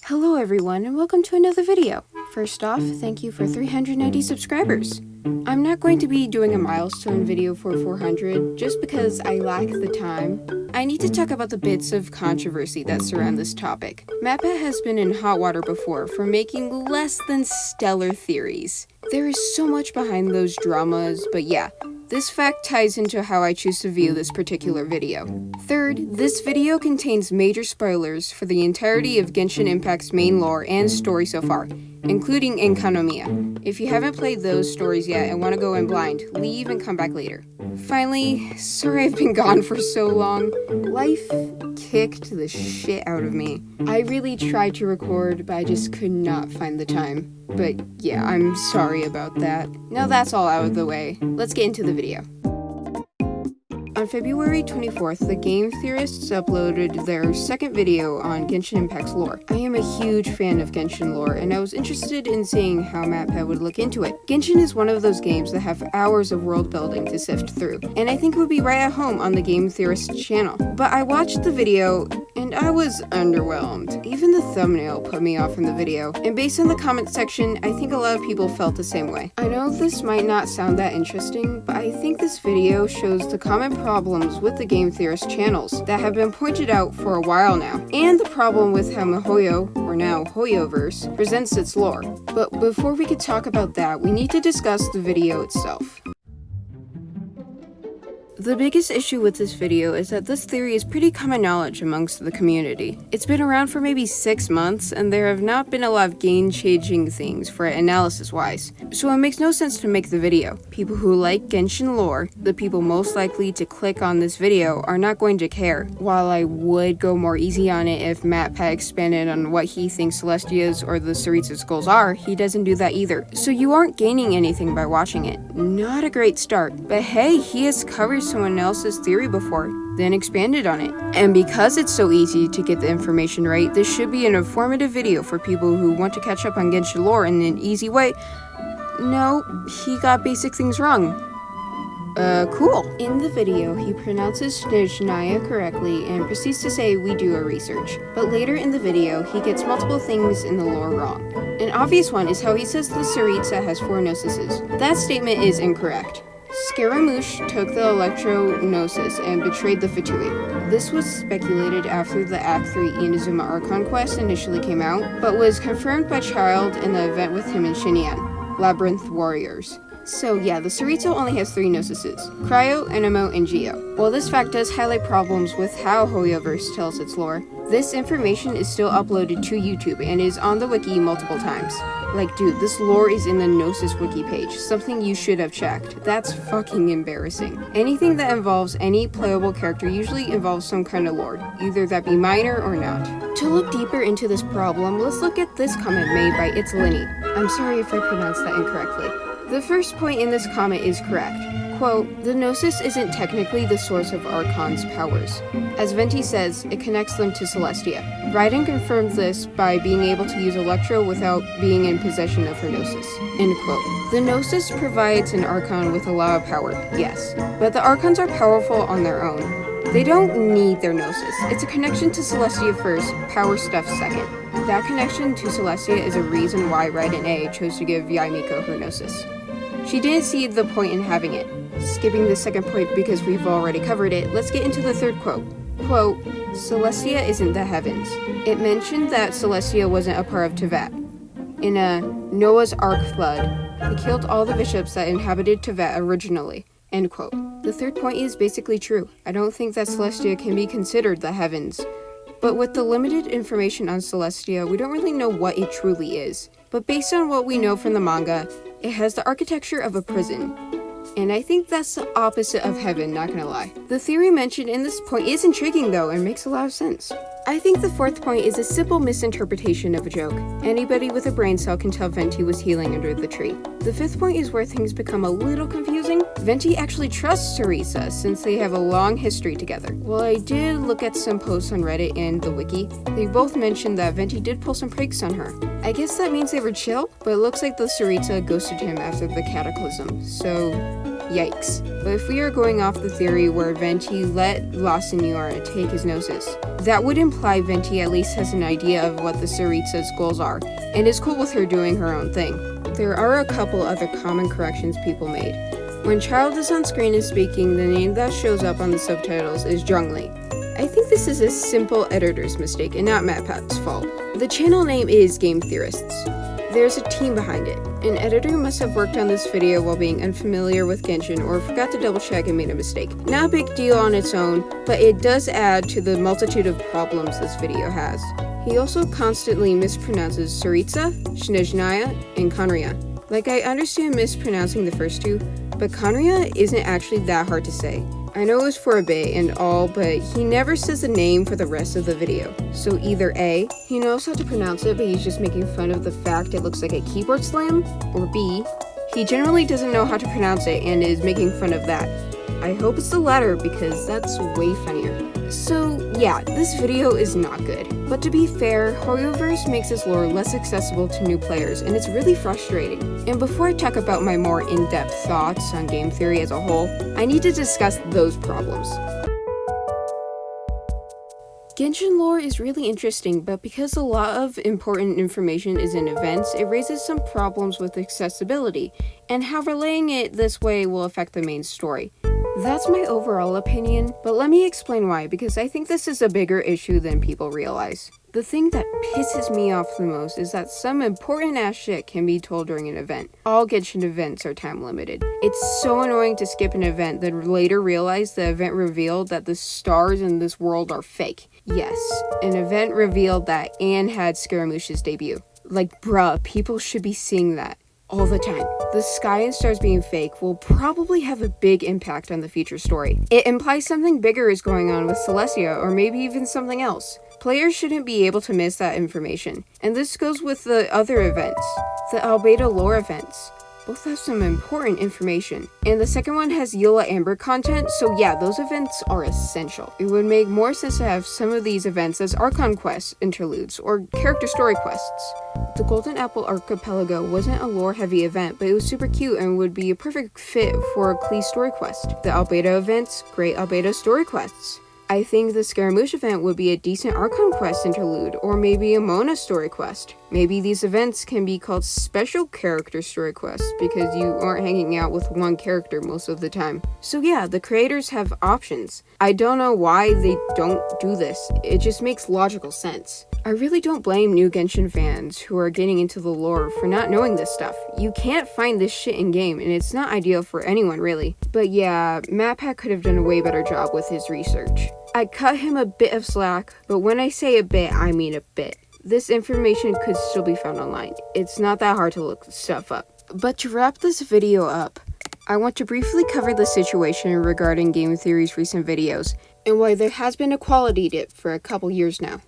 Hello everyone and welcome to another video. First off, thank you for 390 subscribers. I'm not going to be doing a milestone video for 400 just because I lack the time. I need to talk about the bits of controversy that surround this topic. Matpat has been in hot water before for making less than stellar theories. There is so much behind those dramas, but yeah, this fact ties into how I choose to view this particular video. Third, this video contains major spoilers for the entirety of Genshin Impact's main lore and story so far, including Enkanomiya. If you haven't played those stories yet and want to go in blind, leave and come back later. Finally, sorry I've been gone for so long. Life kicked the shit out of me. I really tried to record, but I just could not find the time. But yeah, I'm sorry about that. Now that's all out of the way, let's get into the video. On February 24th, the game theorists uploaded their second video on Genshin Impact's lore. I am a huge fan of Genshin lore, and I was interested in seeing how Matpat would look into it. Genshin is one of those games that have hours of world building to sift through, and I think it would be right at home on the game theorist channel. But I watched the video, and I was underwhelmed. Even the thumbnail put me off from the video, and based on the comment section, I think a lot of people felt the same way. I know this might not sound that interesting, but I think this video shows the common problems with the game theorist channels that have been pointed out for a while now, and the problem with how Mihoyo, or now Hoyoverse, presents its lore. But before we could talk about that, we need to discuss the video itself. The biggest issue with this video is that this theory is pretty common knowledge amongst the community. It's been around for maybe 6 months, and there have not been a lot of game-changing things for it analysis-wise, so it makes no sense to make the video. People who like Genshin lore, the people most likely to click on this video, are not going to care. While I would go more easy on it if Matpat expanded on what he thinks Celestia's or the Tsaritsa's goals are, he doesn't do that either. So you aren't gaining anything by watching it. Not a great start, but hey, he has covered someone else's theory before, then expanded on it. And because it's so easy to get the information right, this should be an informative video for people who want to catch up on Genshin lore in an easy way. No, he got basic things wrong. Cool. In the video, he pronounces Snezhnaya correctly and proceeds to say we do our research. But later in the video, he gets multiple things in the lore wrong. An obvious one is how he says the Tsaritsa has 4 Gnosises. That statement is incorrect. Scaramouche took the Electro Gnosis and betrayed the Fatui. This was speculated after the Act 3 Inazuma Archon quest initially came out, but was confirmed by Child in the event with him in Xinyan, Labyrinth Warriors. So yeah, the Tsaritsa only has 3 Gnosises, Cryo, Enemo, and Geo. While this fact does highlight problems with how Hoyoverse tells its lore, this information is still uploaded to YouTube and is on the wiki multiple times. Like dude, this lore is in the Gnosis wiki page, something you should have checked. That's fucking embarrassing. Anything that involves any playable character usually involves some kind of lore, either that be minor or not. To look deeper into this problem, let's look at this comment made by It's Linny. I'm sorry if I pronounced that incorrectly. The first point in this comment is correct. Quote, the Gnosis isn't technically the source of Archon's powers. As Venti says, it connects them to Celestia. Raiden confirms this by being able to use Electro without being in possession of her Gnosis. End quote. The Gnosis provides an Archon with a lot of power, yes, but the Archons are powerful on their own. They don't need their Gnosis. It's a connection to Celestia first, power stuff second. That connection to Celestia is a reason why Raiden A chose to give Yaimiko her Gnosis. She didn't see the point in having it. Skipping the second point because we've already covered it, let's get into the third quote. Quote, Celestia isn't the heavens. It mentioned that Celestia wasn't a part of Teyvat. In a Noah's Ark flood, he killed all the bishops that inhabited Teyvat originally. End quote. The third point is basically true. I don't think that Celestia can be considered the heavens. But with the limited information on Celestia, we don't really know what it truly is. But based on what we know from the manga, it has the architecture of a prison. And I think that's the opposite of heaven, not gonna lie. The theory mentioned in this point is intriguing though and makes a lot of sense. I think the fourth point is a simple misinterpretation of a joke. Anybody with a brain cell can tell Venti was healing under the tree. The fifth point is where things become a little confusing. Venti actually trusts Tsaritsa since they have a long history together. While I did look at some posts on Reddit and the wiki, they both mentioned that Venti did pull some pranks on her. I guess that means they were chill, but it looks like the Tsaritsa ghosted him after the cataclysm, so Yikes. But if we are going off the theory where Venti let La Signora take his gnosis, that would imply Venti at least has an idea of what the Tsaritsa's goals are, and is cool with her doing her own thing. There are a couple other common corrections people made. When Child is on screen and speaking, the name that shows up on the subtitles is Zhongli. I think this is a simple editor's mistake and not Matpat's fault. The channel name is Game Theorists. There's a team behind it. An editor must have worked on this video while being unfamiliar with Genshin or forgot to double check and made a mistake. Not a big deal on its own, but it does add to the multitude of problems this video has. He also constantly mispronounces Tsaritsa, Snezhnaya, and Khaenri'ah. Like, I understand mispronouncing the first two, but Khaenri'ah isn't actually that hard to say. I know it was for a bit and all, but he never says the name for the rest of the video. So either A, he knows how to pronounce it but he's just making fun of the fact it looks like a keyboard slam, or B, he generally doesn't know how to pronounce it and is making fun of that. I hope it's the latter because that's way funnier. So yeah, this video is not good. But to be fair, Hoyoverse makes this lore less accessible to new players, and it's really frustrating. And before I talk about my more in-depth thoughts on game theory as a whole, I need to discuss those problems. Genshin lore is really interesting, but because a lot of important information is in events, it raises some problems with accessibility, and how relaying it this way will affect the main story. That's my overall opinion, but let me explain why, because I think this is a bigger issue than people realize. The thing that pisses me off the most is that some important ass shit can be told during an event. All Genshin events are time limited. It's so annoying to skip an event, then later realize the event revealed that the stars in this world are fake. Yes, an event revealed that Anne had Scaramouche's debut. Like, bruh, people should be seeing that all the time. The sky and stars being fake will probably have a big impact on the future story. It implies something bigger is going on with Celestia, or maybe even something else. Players shouldn't be able to miss that information. And this goes with the other events, the Albedo lore events. Both have some important information. And the second one has Eulamber content, so yeah, those events are essential. It would make more sense to have some of these events as Archon quests, interludes, or character story quests. The Golden Apple Archipelago wasn't a lore-heavy event, but it was super cute and would be a perfect fit for a Klee story quest. The Albedo events, great Albedo story quests. I think the Scaramouche event would be a decent Archon quest interlude, or maybe a Mona story quest. Maybe these events can be called special character story quests, because you aren't hanging out with one character most of the time. So yeah, the creators have options. I don't know why they don't do this, it just makes logical sense. I really don't blame new Genshin fans who are getting into the lore for not knowing this stuff. You can't find this shit in-game, and it's not ideal for anyone really. But yeah, Matpat could have done a way better job with his research. I cut him a bit of slack, but when I say a bit, I mean a bit. This information could still be found online. It's not that hard to look stuff up. But to wrap this video up, I want to briefly cover the situation regarding Game Theory's recent videos, and why there has been a quality dip for a couple years now.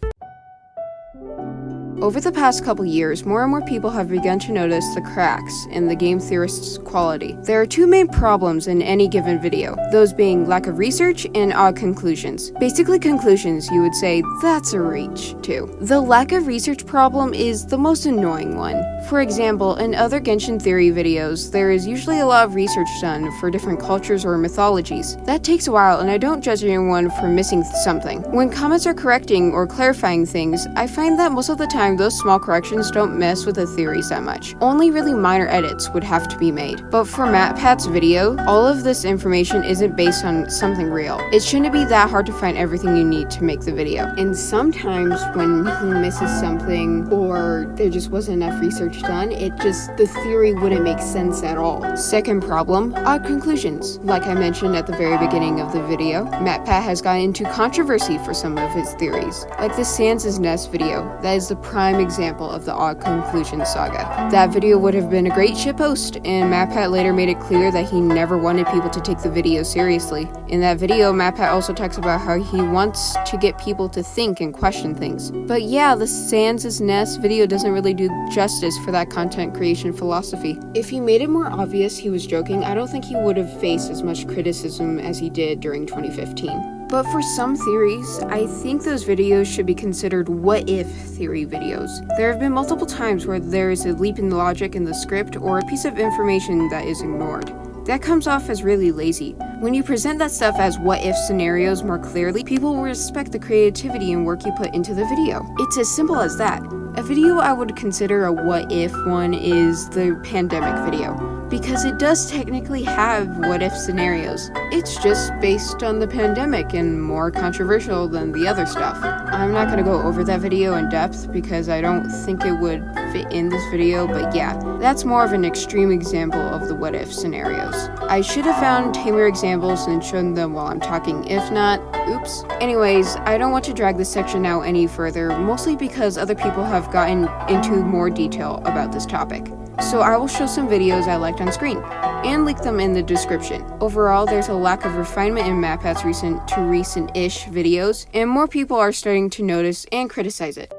Over the past couple years, more and more people have begun to notice the cracks in the game theorist's quality. There are two main problems in any given video, those being lack of research and odd conclusions. Basically conclusions you would say, that's a reach, too. The lack of research problem is the most annoying one. For example, in other Genshin theory videos, there is usually a lot of research done for different cultures or mythologies. That takes a while, and I don't judge anyone for missing something. When comments are correcting or clarifying things, I find that most of the time those small corrections don't mess with the theories that much. Only really minor edits would have to be made. But for Matpat's video, all of this information isn't based on something real. It shouldn't be that hard to find everything you need to make the video. And sometimes when he misses something or there just wasn't enough research done, the theory wouldn't make sense at all. Second problem, odd conclusions. Like I mentioned at the very beginning of the video, Matpat has gotten into controversy for some of his theories. Like the Sans' Nest video, that is the prime example of the odd conclusion saga. That video would have been a great shitpost, and Matpat later made it clear that he never wanted people to take the video seriously. In that video, Matpat also talks about how he wants to get people to think and question things. But yeah, the Sans' Nest video doesn't really do justice for that content creation philosophy. If he made it more obvious he was joking, I don't think he would have faced as much criticism as he did during 2015. But for some theories, I think those videos should be considered what-if theory videos. There have been multiple times where there is a leap in logic in the script or a piece of information that is ignored. That comes off as really lazy. When you present that stuff as what-if scenarios more clearly, people will respect the creativity and work you put into the video. It's as simple as that. A video I would consider a what-if one is the pandemic video, because it does technically have what-if scenarios. It's just based on the pandemic and more controversial than the other stuff. I'm not going to go over that video in depth because I don't think it would fit in this video, but yeah, that's more of an extreme example of the what-if scenarios. I should have found tamer examples and shown them while I'm talking. If not, oops. Anyways, I don't want to drag this section out any further, mostly because other people have gotten into more detail about this topic. So I will show some videos I liked on screen, and link them in the description. Overall, there's a lack of refinement in Matpat's recent to recent-ish videos, and more people are starting to notice and criticize it.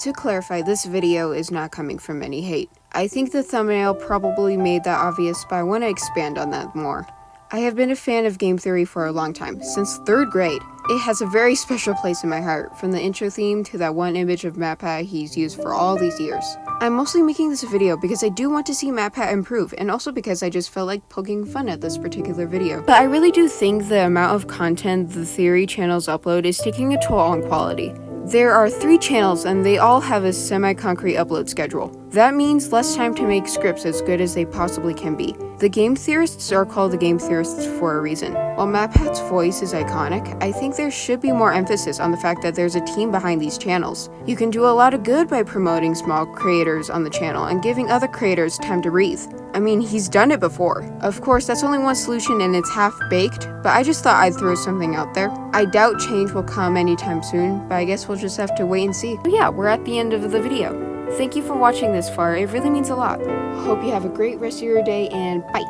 To clarify, this video is not coming from any hate. I think the thumbnail probably made that obvious, but I want to expand on that more. I have been a fan of game theory for a long time, since 3rd grade. It has a very special place in my heart, from the intro theme to that one image of Matpat he's used for all these years. I'm mostly making this video because I do want to see Matpat improve, and also because I just felt like poking fun at this particular video. But I really do think the amount of content the theory channels upload is taking a toll on quality. There are 3 channels and they all have a semi-concrete upload schedule. That means less time to make scripts as good as they possibly can be. The game theorists are called the game theorists for a reason. While Matpat's voice is iconic, I think there should be more emphasis on the fact that there's a team behind these channels. You can do a lot of good by promoting small creators on the channel and giving other creators time to breathe. I mean, he's done it before. Of course, that's only one solution and it's half-baked, but I just thought I'd throw something out there. I doubt change will come anytime soon, but I guess we'll just have to wait and see. But yeah, we're at the end of the video. Thank you for watching this far, it really means a lot. Hope you have a great rest of your day, and bye!